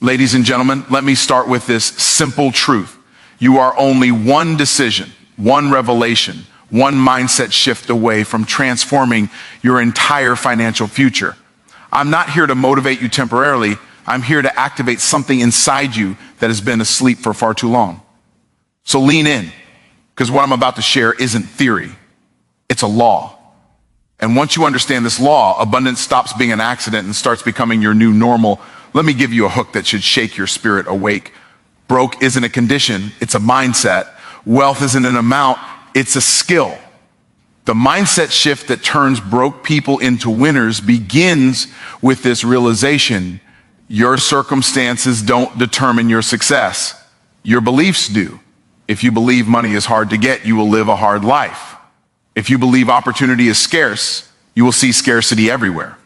Ladies and gentlemen, let me start with this simple truth. You are only one decision, one revelation, one mindset shift away from transforming your entire financial future. I'm not here to motivate you temporarily. I'm here to activate something inside you that has been asleep for far too long. So lean in, because what I'm about to share isn't theory. It's a law. And once you understand this law, abundance stops being an accident and starts becoming your new normal. Let me give you a hook that should shake your spirit awake. Broke isn't a condition, it's a mindset. Wealth isn't an amount, it's a skill. The mindset shift that turns broke people into winners begins with this realization: your circumstances don't determine your success. Your beliefs do. If you believe money is hard to get, you will live a hard life. If you believe opportunity is scarce, you will see scarcity everywhere.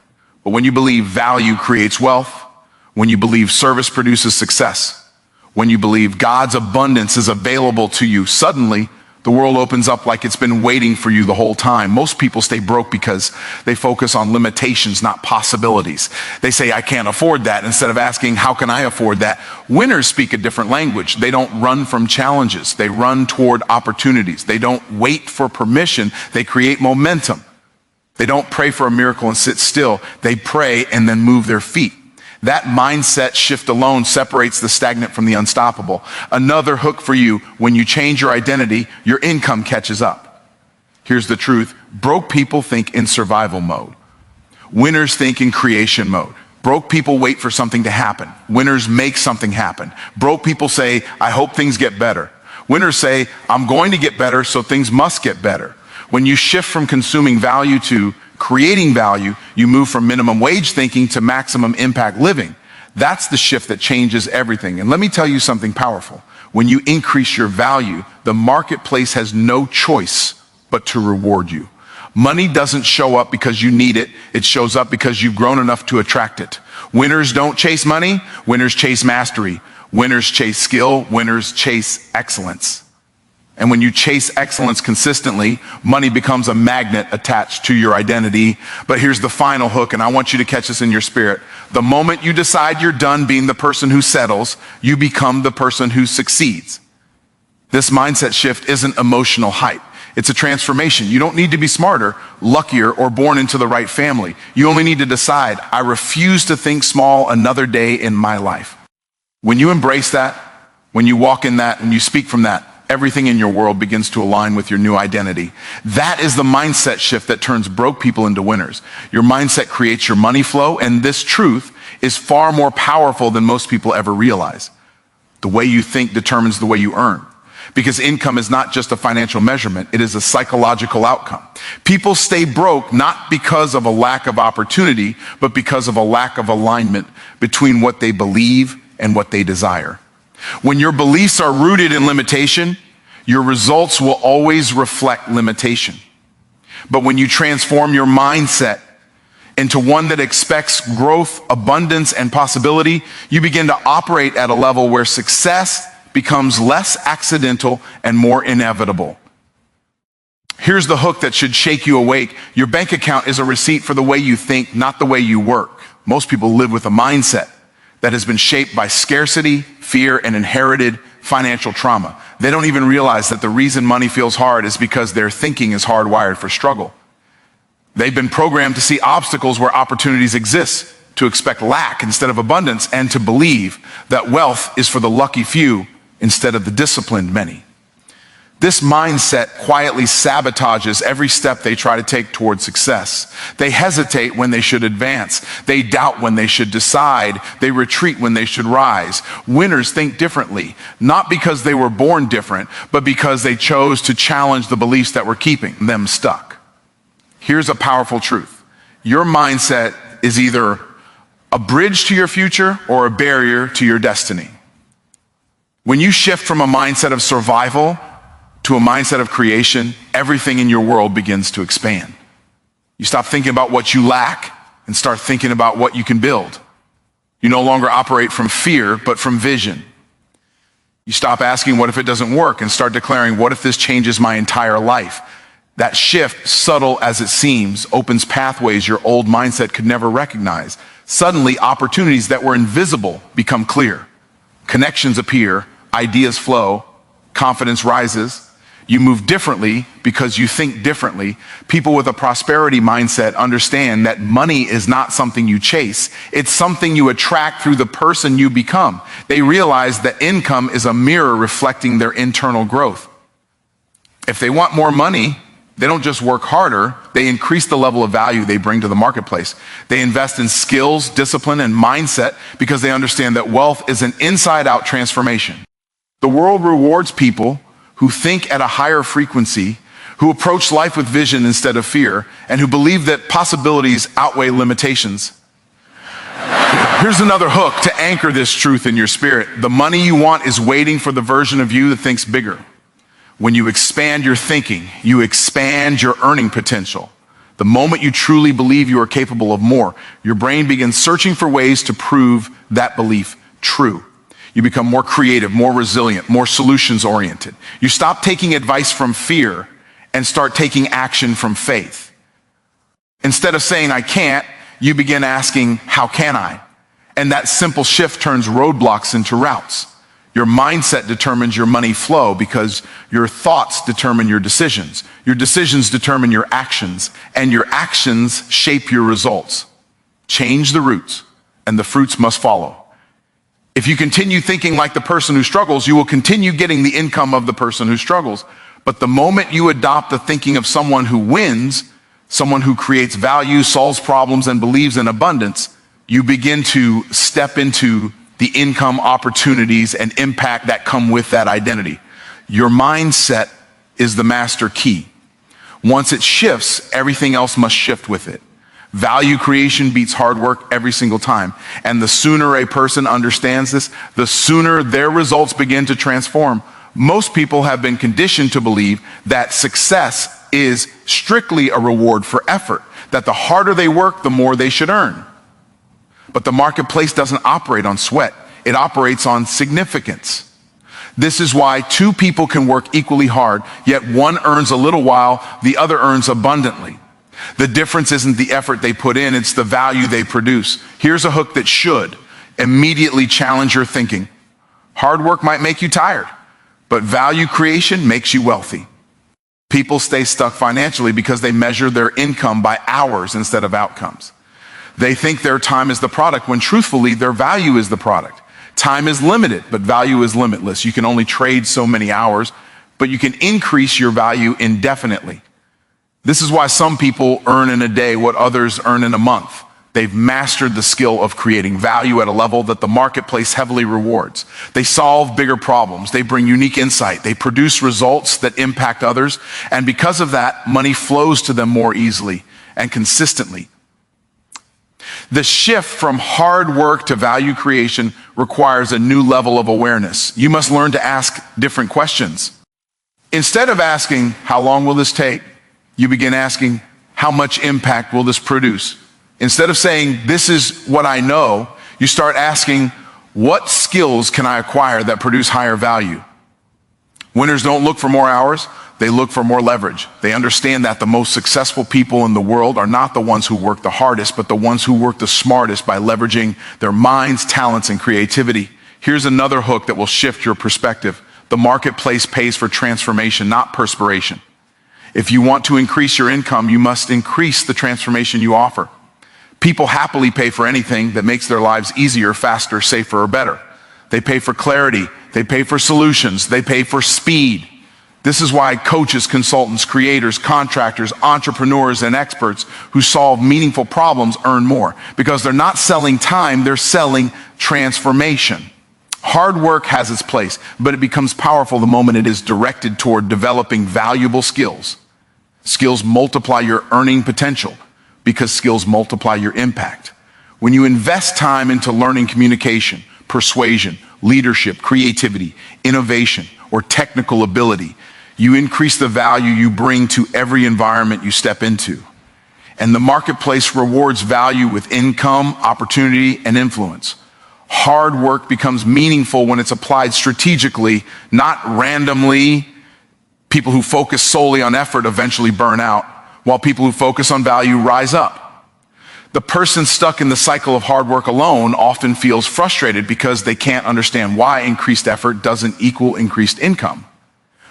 But when you believe value creates wealth, when you believe service produces success, when you believe God's abundance is available to you, suddenly the world opens up like it's been waiting for you the whole time. Most people stay broke because they focus on limitations, not possibilities. They say, I can't afford that, instead of asking, how can I afford that? Winners speak a different language. They don't run from challenges. They run toward opportunities. They don't wait for permission. They create momentum. They don't pray for a miracle and sit still. They pray and then move their feet. That mindset shift alone separates the stagnant from the unstoppable. Another hook for you: when you change your identity, your income catches up. Here's the truth. Broke people think in survival mode. Winners think in creation mode. Broke people wait for something to happen. Winners make something happen. Broke people say, I hope things get better. Winners say, I'm going to get better, so things must get better. When you shift from consuming value to creating value, you move from minimum wage thinking to maximum impact living. That's the shift that changes everything. And let me tell you something powerful. When you increase your value, the marketplace has no choice but to reward you. Money doesn't show up because you need it. It shows up because you've grown enough to attract it. Winners don't chase money. Winners chase mastery. Winners chase skill. Winners chase excellence. And when you chase excellence consistently, money becomes a magnet attached to your identity. But here's the final hook, and I want you to catch this in your spirit. The moment you decide you're done being the person who settles, you become the person who succeeds. This mindset shift isn't emotional hype. It's a transformation. You don't need to be smarter, luckier, or born into the right family. You only need to decide, I refuse to think small another day in my life. When you embrace that, when you walk in that, when you speak from that, everything in your world begins to align with your new identity. That is the mindset shift that turns broke people into winners. Your mindset creates your money flow, and this truth is far more powerful than most people ever realize. The way you think determines the way you earn, because income is not just a financial measurement, it is a psychological outcome. People stay broke not because of a lack of opportunity, but because of a lack of alignment between what they believe and what they desire. When your beliefs are rooted in limitation, your results will always reflect limitation. But when you transform your mindset into one that expects growth, abundance, and possibility, you begin to operate at a level where success becomes less accidental and more inevitable. Here's the hook that should shake you awake. Your bank account is a receipt for the way you think, not the way you work. Most people live with a mindset that has been shaped by scarcity, fear, and inherited financial trauma. They don't even realize that the reason money feels hard is because their thinking is hardwired for struggle. They've been programmed to see obstacles where opportunities exist, to expect lack instead of abundance, and to believe that wealth is for the lucky few instead of the disciplined many. This mindset quietly sabotages every step they try to take toward success. They hesitate when they should advance. They doubt when they should decide. They retreat when they should rise. Winners think differently, not because they were born different, but because they chose to challenge the beliefs that were keeping them stuck. Here's a powerful truth. Your mindset is either a bridge to your future or a barrier to your destiny. When you shift from a mindset of survival to a mindset of creation, everything in your world begins to expand. You stop thinking about what you lack and start thinking about what you can build. You no longer operate from fear, but from vision. You stop asking, what if it doesn't work, and start declaring, what if this changes my entire life? That shift, subtle as it seems, opens pathways your old mindset could never recognize. Suddenly, opportunities that were invisible become clear. Connections appear, ideas flow, confidence rises. You move differently because you think differently. People with a prosperity mindset understand that money is not something you chase. It's something you attract through the person you become. They realize that income is a mirror reflecting their internal growth. If they want more money, they don't just work harder, they increase the level of value they bring to the marketplace. They invest in skills, discipline, and mindset because they understand that wealth is an inside-out transformation. The world rewards people who think at a higher frequency, who approach life with vision instead of fear, and who believe that possibilities outweigh limitations. Here's another hook to anchor this truth in your spirit. The money you want is waiting for the version of you that thinks bigger. When you expand your thinking, you expand your earning potential. The moment you truly believe you are capable of more, your brain begins searching for ways to prove that belief true. You become more creative, more resilient, more solutions-oriented. You stop taking advice from fear and start taking action from faith. Instead of saying, I can't, you begin asking, how can I? And that simple shift turns roadblocks into routes. Your mindset determines your money flow because your thoughts determine your decisions. Your decisions determine your actions, and your actions shape your results. Change the roots, and the fruits must follow. If you continue thinking like the person who struggles, you will continue getting the income of the person who struggles. But the moment you adopt the thinking of someone who wins, someone who creates value, solves problems, and believes in abundance, you begin to step into the income opportunities and impact that come with that identity. Your mindset is the master key. Once it shifts, everything else must shift with it. Value creation beats hard work every single time. And the sooner a person understands this, the sooner their results begin to transform. Most people have been conditioned to believe that success is strictly a reward for effort, that the harder they work, the more they should earn. But the marketplace doesn't operate on sweat. It operates on significance. This is why two people can work equally hard, yet one earns a little while, the other earns abundantly. The difference isn't the effort they put in, it's the value they produce. Here's a hook that should immediately challenge your thinking. Hard work might make you tired, but value creation makes you wealthy. People stay stuck financially because they measure their income by hours instead of outcomes. They think their time is the product when truthfully their value is the product. Time is limited, but value is limitless. You can only trade so many hours, but you can increase your value indefinitely. This is why some people earn in a day what others earn in a month. They've mastered the skill of creating value at a level that the marketplace heavily rewards. They solve bigger problems. They bring unique insight. They produce results that impact others. And because of that, money flows to them more easily and consistently. The shift from hard work to value creation requires a new level of awareness. You must learn to ask different questions. Instead of asking, how long will this take? You begin asking, how much impact will this produce? Instead of saying, this is what I know, you start asking, what skills can I acquire that produce higher value? Winners don't look for more hours, they look for more leverage. They understand that the most successful people in the world are not the ones who work the hardest, but the ones who work the smartest by leveraging their minds, talents, and creativity. Here's another hook that will shift your perspective. The marketplace pays for transformation, not perspiration. If you want to increase your income, you must increase the transformation you offer. People happily pay for anything that makes their lives easier, faster, safer, or better. They pay for clarity. They pay for solutions. They pay for speed. This is why coaches, consultants, creators, contractors, entrepreneurs, and experts who solve meaningful problems earn more because they're not selling time, they're selling transformation. Hard work has its place, but it becomes powerful the moment it is directed toward developing valuable skills. Skills multiply your earning potential because skills multiply your impact. When you invest time into learning communication, persuasion, leadership, creativity, innovation, or technical ability, you increase the value you bring to every environment you step into. And the marketplace rewards value with income, opportunity, and influence. Hard work becomes meaningful when it's applied strategically, not randomly. People who focus solely on effort eventually burn out, while people who focus on value rise up. The person stuck in the cycle of hard work alone often feels frustrated because they can't understand why increased effort doesn't equal increased income.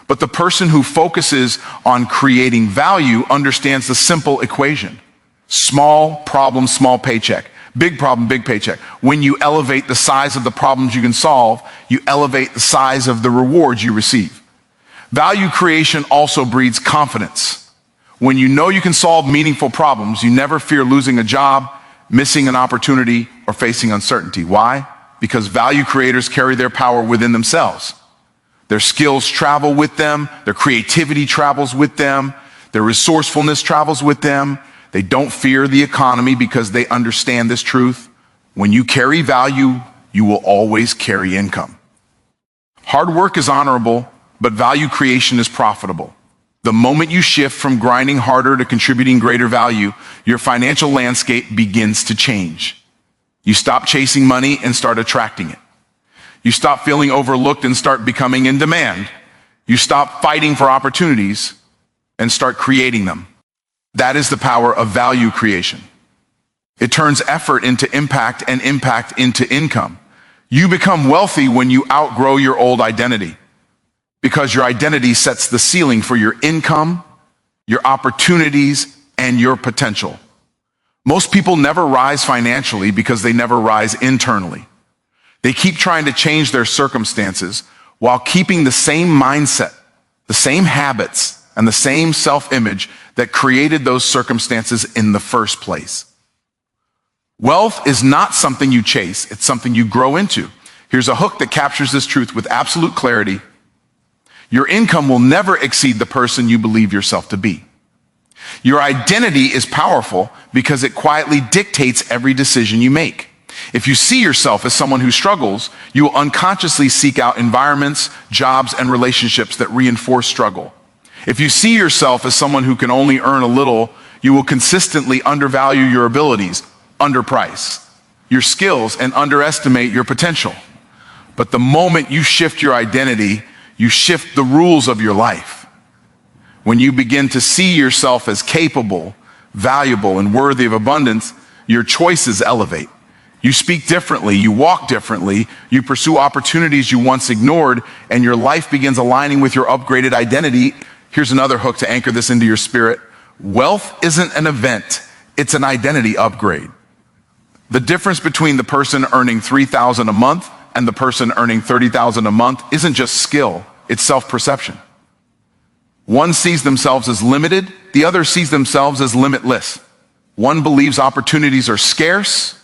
But the person who focuses on creating value understands the simple equation. Small problem, small paycheck. Big problem, big paycheck. When you elevate the size of the problems you can solve, you elevate the size of the rewards you receive. Value creation also breeds confidence. When you know you can solve meaningful problems, you never fear losing a job, missing an opportunity, or facing uncertainty. Why? Because value creators carry their power within themselves. Their skills travel with them, their creativity travels with them, their resourcefulness travels with them. They don't fear the economy because they understand this truth. When you carry value, you will always carry income. Hard work is honorable, but value creation is profitable. The moment you shift from grinding harder to contributing greater value, your financial landscape begins to change. You stop chasing money and start attracting it. You stop feeling overlooked and start becoming in demand. You stop fighting for opportunities and start creating them. That is the power of value creation. It turns effort into impact and impact into income. You become wealthy when you outgrow your old identity, because your identity sets the ceiling for your income, your opportunities, and your potential. Most people never rise financially because they never rise internally. They keep trying to change their circumstances while keeping the same mindset, the same habits, and the same self-image that created those circumstances in the first place. Wealth is not something you chase, it's something you grow into. Here's a hook that captures this truth with absolute clarity. Your income will never exceed the person you believe yourself to be. Your identity is powerful because it quietly dictates every decision you make. If you see yourself as someone who struggles, you will unconsciously seek out environments, jobs, and relationships that reinforce struggle. If you see yourself as someone who can only earn a little, you will consistently undervalue your abilities, underprice your skills, and underestimate your potential. But the moment you shift your identity, you shift the rules of your life. When you begin to see yourself as capable, valuable, and worthy of abundance, your choices elevate. You speak differently, you walk differently, you pursue opportunities you once ignored, and your life begins aligning with your upgraded identity. Here's another hook to anchor this into your spirit. Wealth isn't an event, it's an identity upgrade. The difference between the person earning $3,000 a month and the person earning $30,000 a month isn't just skill, it's self-perception. One sees themselves as limited, the other sees themselves as limitless. One believes opportunities are scarce,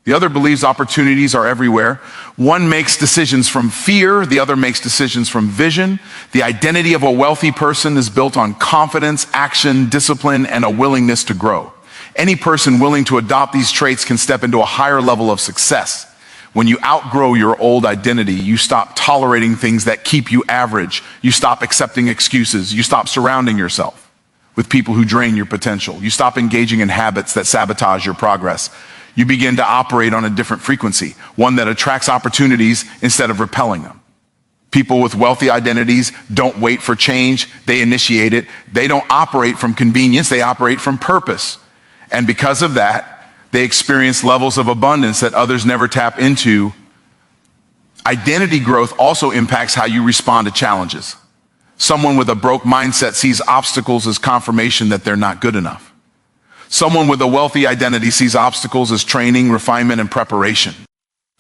the other believes opportunities are everywhere. One makes decisions from fear, the other makes decisions from vision. The identity of a wealthy person is built on confidence, action, discipline, and a willingness to grow. Any person willing to adopt these traits can step into a higher level of success. When you outgrow your old identity, you stop tolerating things that keep you average. You stop accepting excuses. You stop surrounding yourself with people who drain your potential. You stop engaging in habits that sabotage your progress. You begin to operate on a different frequency, one that attracts opportunities instead of repelling them. People with wealthy identities don't wait for change, they initiate it. They don't operate from convenience, they operate from purpose. And because of that, they experience levels of abundance that others never tap into. Identity growth also impacts how you respond to challenges. Someone with a broke mindset sees obstacles as confirmation that they're not good enough. Someone with a wealthy identity sees obstacles as training, refinement, and preparation.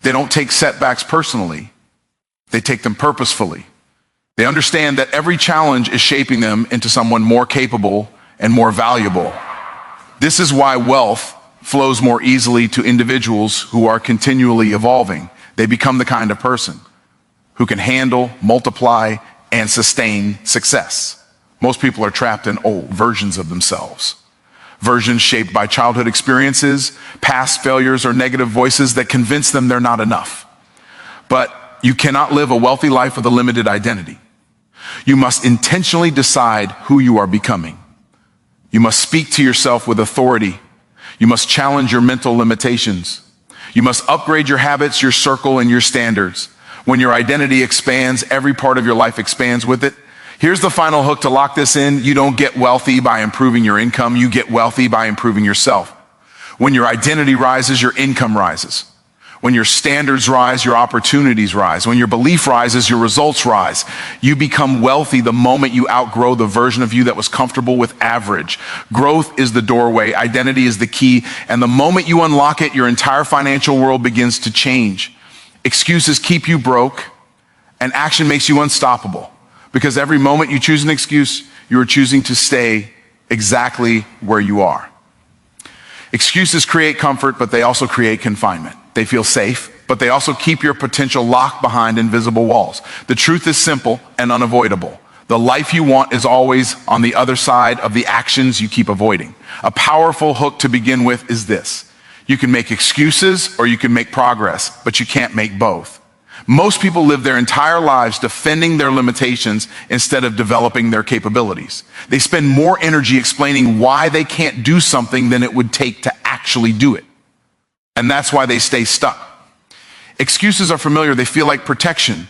They don't take setbacks personally. They take them purposefully. They understand that every challenge is shaping them into someone more capable and more valuable. This is why wealth flows more easily to individuals who are continually evolving. They become the kind of person who can handle, multiply, and sustain success. Most people are trapped in old versions of themselves. Versions shaped by childhood experiences, past failures, or negative voices that convince them they're not enough. But you cannot live a wealthy life with a limited identity. You must intentionally decide who you are becoming. You must speak to yourself with authority. You must challenge your mental limitations. You must upgrade your habits, your circle, and your standards. When your identity expands, every part of your life expands with it. Here's the final hook to lock this in. You don't get wealthy by improving your income. You get wealthy by improving yourself. When your identity rises, your income rises. When your standards rise, your opportunities rise. When your belief rises, your results rise. You become wealthy the moment you outgrow the version of you that was comfortable with average. Growth is the doorway, identity is the key, and the moment you unlock it, your entire financial world begins to change. Excuses keep you broke, and action makes you unstoppable. Because every moment you choose an excuse, you are choosing to stay exactly where you are. Excuses create comfort, but they also create confinement. They feel safe, but they also keep your potential locked behind invisible walls. The truth is simple and unavoidable. The life you want is always on the other side of the actions you keep avoiding. A powerful hook to begin with is this: you can make excuses or you can make progress, but you can't make both. Most people live their entire lives defending their limitations instead of developing their capabilities. They spend more energy explaining why they can't do something than it would take to actually do it. And that's why they stay stuck. Excuses are familiar. They feel like protection.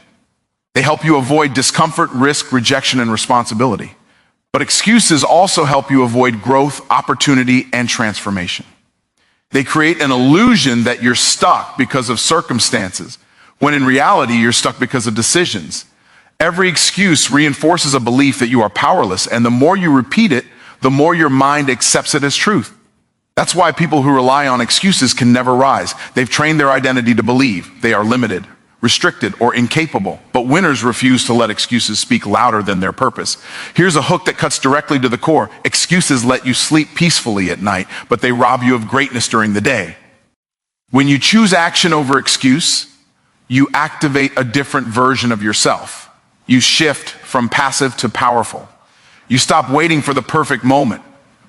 They help you avoid discomfort, risk, rejection, and responsibility. But excuses also help you avoid growth, opportunity, and transformation. They create an illusion that you're stuck because of circumstances, when in reality, you're stuck because of decisions. Every excuse reinforces a belief that you are powerless, and the more you repeat it, the more your mind accepts it as truth. That's why people who rely on excuses can never rise. They've trained their identity to believe they are limited, restricted, or incapable. But winners refuse to let excuses speak louder than their purpose. Here's a hook that cuts directly to the core. Excuses let you sleep peacefully at night, but they rob you of greatness during the day. When you choose action over excuse, you activate a different version of yourself. You shift from passive to powerful. You stop waiting for the perfect moment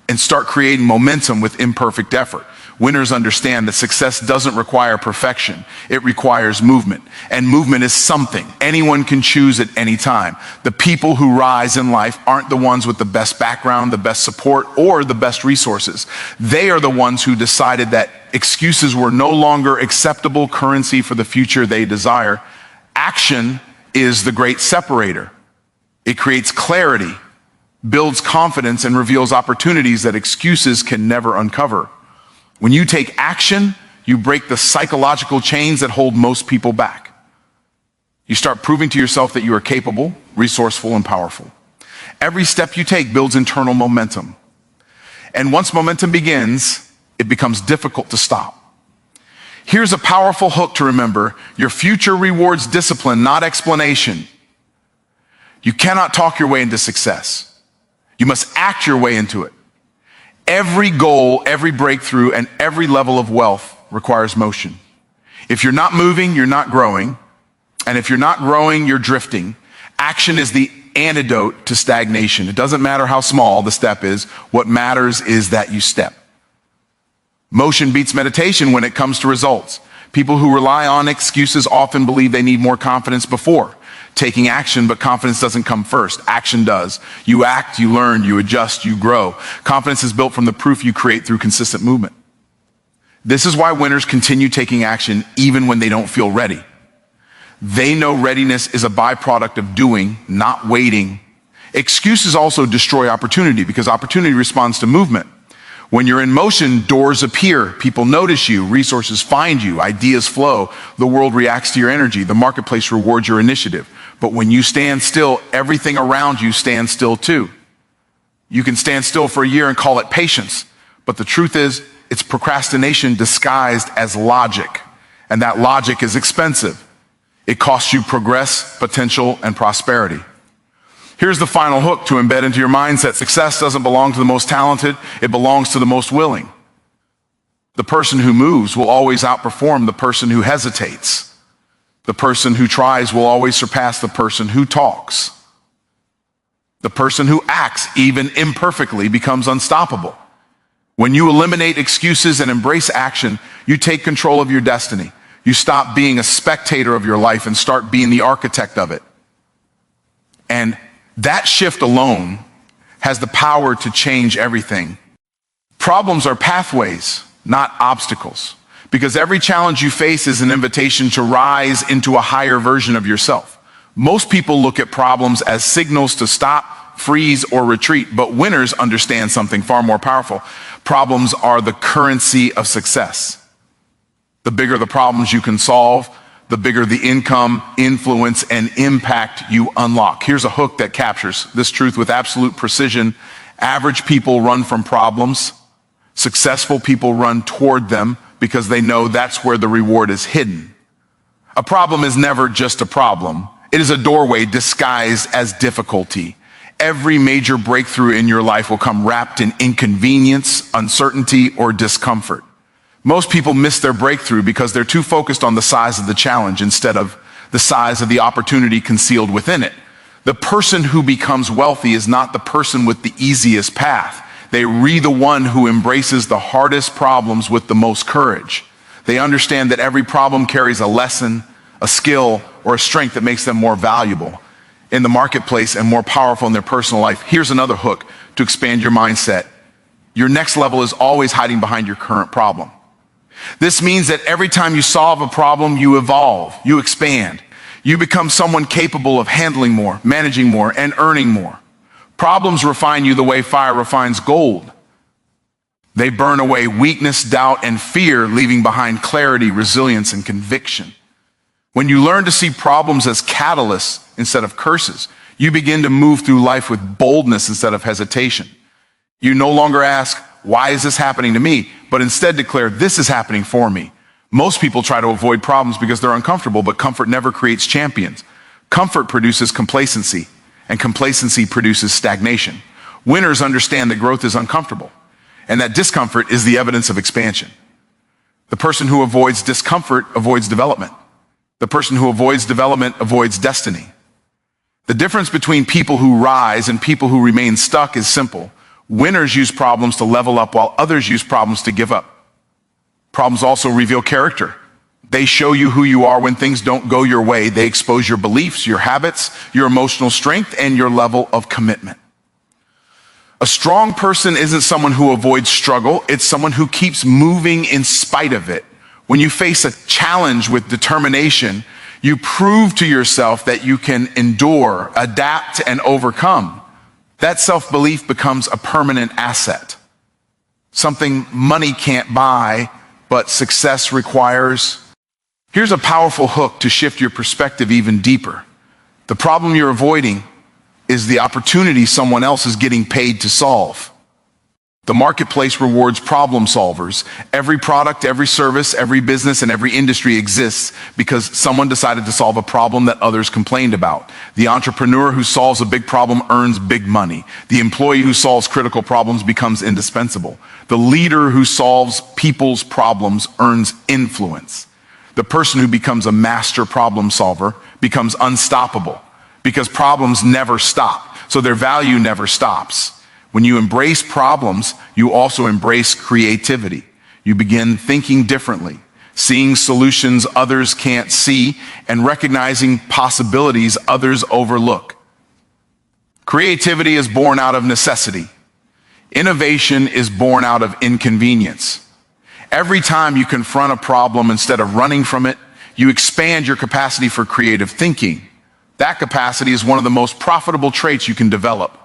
and start creating momentum with imperfect effort. Winners understand that success doesn't require perfection. It requires movement. And movement is something anyone can choose at any time. The people who rise in life aren't the ones with the best background, the best support, or the best resources. They are the ones who decided that excuses were no longer acceptable currency for the future they desire. Action is the great separator. It creates clarity, builds confidence, and reveals opportunities that excuses can never uncover. When you take action, you break the psychological chains that hold most people back. You start proving to yourself that you are capable, resourceful, and powerful. Every step you take builds internal momentum. And once momentum begins, it becomes difficult to stop. Here's a powerful hook to remember. Your future rewards discipline, not explanation. You cannot talk your way into success. You must act your way into it. Every goal, every breakthrough, and every level of wealth requires motion. If you're not moving, you're not growing. And if you're not growing, you're drifting. Action is the antidote to stagnation. It doesn't matter how small the step is. What matters is that you step. Motion beats meditation when it comes to results. People who rely on excuses often believe they need more confidence before taking action, but confidence doesn't come first. Action does. You act, you learn, you adjust, you grow. Confidence is built from the proof you create through consistent movement. This is why winners continue taking action even when they don't feel ready. They know readiness is a byproduct of doing, not waiting. Excuses also destroy opportunity because opportunity responds to movement. When you're in motion, doors appear, people notice you, resources find you, ideas flow, the world reacts to your energy, the marketplace rewards your initiative. But when you stand still, everything around you stands still too. You can stand still for a year and call it patience, but the truth is, it's procrastination disguised as logic, and that logic is expensive. It costs you progress, potential, and prosperity. Here's the final hook to embed into your mindset. Success doesn't belong to the most talented, it belongs to the most willing. The person who moves will always outperform the person who hesitates. The person who tries will always surpass the person who talks. The person who acts, even imperfectly, becomes unstoppable. When you eliminate excuses and embrace action, you take control of your destiny. You stop being a spectator of your life and start being the architect of it. And that shift alone has the power to change everything. Problems are pathways, not obstacles, because every challenge you face is an invitation to rise into a higher version of yourself. Most people look at problems as signals to stop, freeze, or retreat, but winners understand something far more powerful. Problems are the currency of success. The bigger the problems you can solve, the bigger the income, influence, and impact you unlock. Here's a hook that captures this truth with absolute precision. Average people run from problems. Successful people run toward them because they know that's where the reward is hidden. A problem is never just a problem. It is a doorway disguised as difficulty. Every major breakthrough in your life will come wrapped in inconvenience, uncertainty, or discomfort. Most people miss their breakthrough because they're too focused on the size of the challenge instead of the size of the opportunity concealed within it. The person who becomes wealthy is not the person with the easiest path. They are the one who embraces the hardest problems with the most courage. They understand that every problem carries a lesson, a skill, or a strength that makes them more valuable in the marketplace and more powerful in their personal life. Here's another hook to expand your mindset. Your next level is always hiding behind your current problem. This means that every time you solve a problem, you evolve, you expand. You become someone capable of handling more, managing more, and earning more. Problems refine you the way fire refines gold. They burn away weakness, doubt, and fear, leaving behind clarity, resilience, and conviction. When you learn to see problems as catalysts instead of curses, you begin to move through life with boldness instead of hesitation. You no longer ask, why is this happening to me? But instead declare, this is happening for me. Most people try to avoid problems because they're uncomfortable, but comfort never creates champions. Comfort produces complacency, and complacency produces stagnation. Winners understand that growth is uncomfortable, and that discomfort is the evidence of expansion. The person who avoids discomfort avoids development. The person who avoids development avoids destiny. The difference between people who rise and people who remain stuck is simple. Winners use problems to level up while others use problems to give up. Problems also reveal character. They show you who you are when things don't go your way. They expose your beliefs, your habits, your emotional strength, and your level of commitment. A strong person isn't someone who avoids struggle. It's someone who keeps moving in spite of it. When you face a challenge with determination, you prove to yourself that you can endure, adapt, and overcome. That self-belief becomes a permanent asset. Something money can't buy, but success requires. Here's a powerful hook to shift your perspective even deeper. The problem you're avoiding is the opportunity someone else is getting paid to solve. The marketplace rewards problem solvers. Every product, every service, every business, and every industry exists because someone decided to solve a problem that others complained about. The entrepreneur who solves a big problem earns big money. The employee who solves critical problems becomes indispensable. The leader who solves people's problems earns influence. The person who becomes a master problem solver becomes unstoppable because problems never stop, so their value never stops. When you embrace problems, you also embrace creativity. You begin thinking differently, seeing solutions others can't see, and recognizing possibilities others overlook. Creativity is born out of necessity. Innovation is born out of inconvenience. Every time you confront a problem instead of running from it, you expand your capacity for creative thinking. That capacity is one of the most profitable traits you can develop.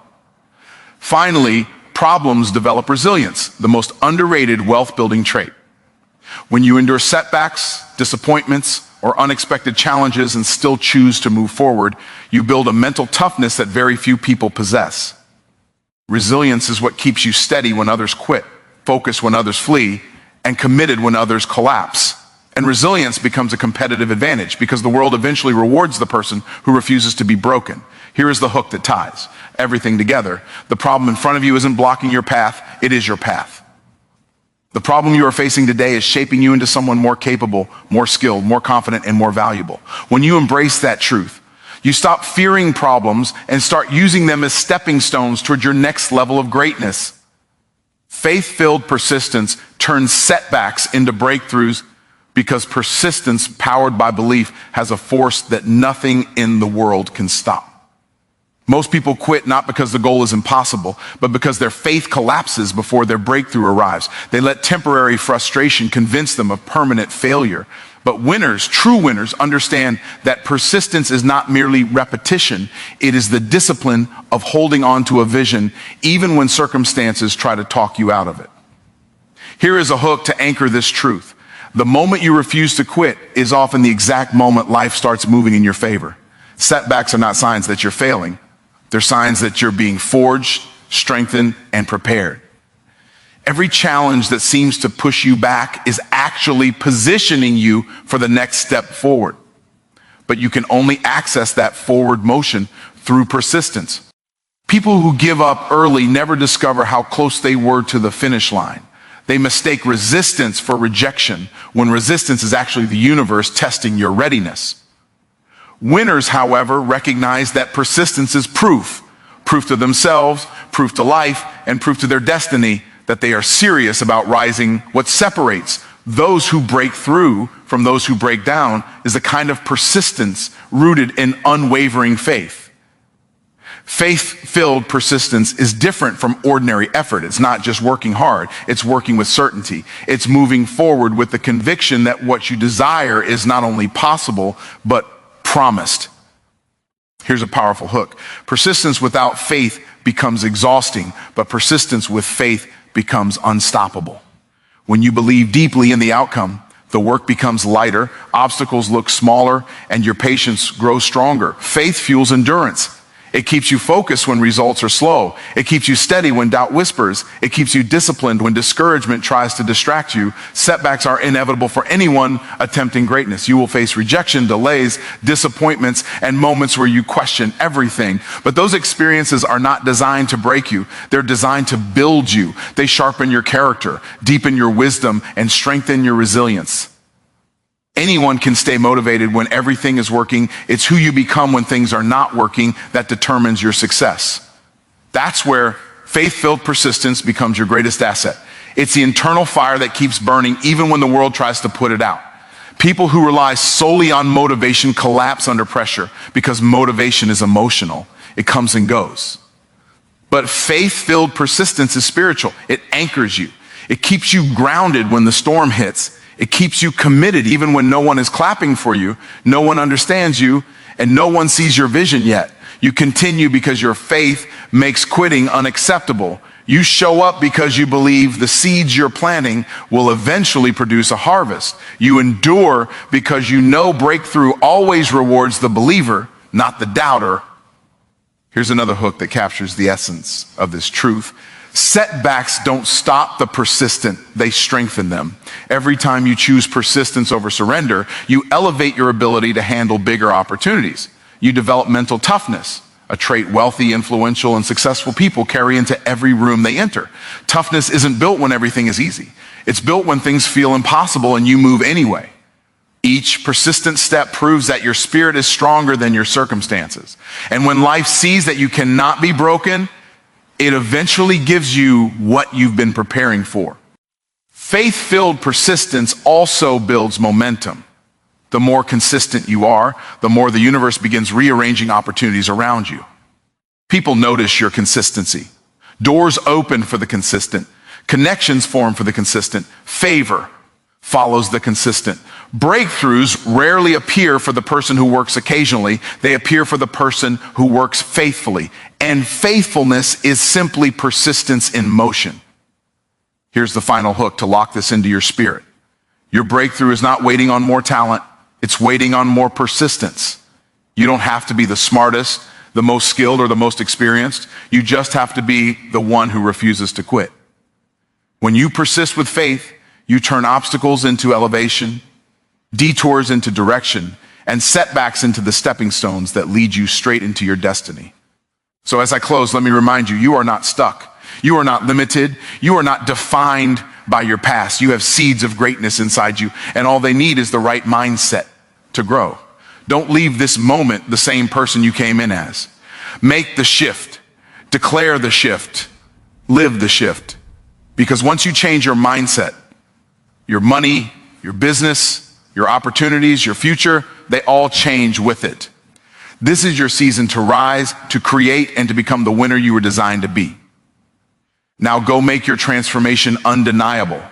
Finally, problems develop resilience, the most underrated wealth-building trait. When you endure setbacks, disappointments, or unexpected challenges and still choose to move forward, you build a mental toughness that very few people possess. Resilience is what keeps you steady when others quit, focused when others flee, and committed when others collapse. And resilience becomes a competitive advantage because the world eventually rewards the person who refuses to be broken. Here is the hook that ties everything together. The problem in front of you isn't blocking your path, it is your path. The problem you are facing today is shaping you into someone more capable, more skilled, more confident, and more valuable. When you embrace that truth, you stop fearing problems and start using them as stepping stones toward your next level of greatness. Faith-filled persistence turns setbacks into breakthroughs because persistence powered by belief has a force that nothing in the world can stop. Most people quit not because the goal is impossible, but because their faith collapses before their breakthrough arrives. They let temporary frustration convince them of permanent failure. But winners, true winners, understand that persistence is not merely repetition. It is the discipline of holding on to a vision, even when circumstances try to talk you out of it. Here is a hook to anchor this truth. The moment you refuse to quit is often the exact moment life starts moving in your favor. Setbacks are not signs that you're failing. They're signs that you're being forged, strengthened, and prepared. Every challenge that seems to push you back is actually positioning you for the next step forward. But you can only access that forward motion through persistence. People who give up early never discover how close they were to the finish line. They mistake resistance for rejection, when resistance is actually the universe testing your readiness. Winners, however, recognize that persistence is proof to themselves, proof to life, and proof to their destiny that they are serious about rising. What separates those who break through from those who break down is the kind of persistence rooted in unwavering faith. Faith-filled persistence is different from ordinary effort. It's not just working hard. It's working with certainty. It's moving forward with the conviction that what you desire is not only possible, but promised. Here's a powerful hook. Persistence without faith becomes exhausting, but persistence with faith becomes unstoppable. When you believe deeply in the outcome, the work becomes lighter, obstacles look smaller, and your patience grows stronger. Faith fuels endurance. It keeps you focused when results are slow. It keeps you steady when doubt whispers. It keeps you disciplined when discouragement tries to distract you. Setbacks are inevitable for anyone attempting greatness. You will face rejection, delays, disappointments, and moments where you question everything. But those experiences are not designed to break you. They're designed to build you. They sharpen your character, deepen your wisdom, and strengthen your resilience. Anyone can stay motivated when everything is working. It's who you become when things are not working that determines your success. That's where faith-filled persistence becomes your greatest asset. It's the internal fire that keeps burning even when the world tries to put it out. People who rely solely on motivation collapse under pressure because motivation is emotional. It comes and goes. But faith-filled persistence is spiritual. It anchors you. It keeps you grounded when the storm hits. It keeps you committed even when no one is clapping for you, no one understands you, and no one sees your vision yet. You continue because your faith makes quitting unacceptable. You show up because you believe the seeds you're planting will eventually produce a harvest. You endure because you know breakthrough always rewards the believer, not the doubter. Here's another hook that captures the essence of this truth. Setbacks don't stop the persistent, they strengthen them. Every time you choose persistence over surrender, you elevate your ability to handle bigger opportunities. You develop mental toughness, a trait wealthy, influential, and successful people carry into every room they enter. Toughness isn't built when everything is easy. It's built when things feel impossible and you move anyway. Each persistent step proves that your spirit is stronger than your circumstances. And when life sees that you cannot be broken, it eventually gives you what you've been preparing for. Faith-filled persistence also builds momentum. The more consistent you are, the more the universe begins rearranging opportunities around you. People notice your consistency. Doors open for the consistent. Connections form for the consistent. Favor follows the consistent. Breakthroughs rarely appear for the person who works occasionally. They appear for the person who works faithfully. And faithfulness is simply persistence in motion. Here's the final hook to lock this into your spirit. Your breakthrough is not waiting on more talent. It's waiting on more persistence. You don't have to be the smartest, the most skilled, or the most experienced. You just have to be the one who refuses to quit. When you persist with faith, you turn obstacles into elevation, detours into direction, and setbacks into the stepping stones that lead you straight into your destiny. So as I close, let me remind you, you are not stuck. You are not limited. You are not defined by your past. You have seeds of greatness inside you, and all they need is the right mindset to grow. Don't leave this moment the same person you came in as. Make the shift. Declare the shift. Live the shift. Because once you change your mindset, your money, your business, your opportunities, your future, they all change with it. This is your season to rise, to create, and to become the winner you were designed to be. Now go make your transformation undeniable.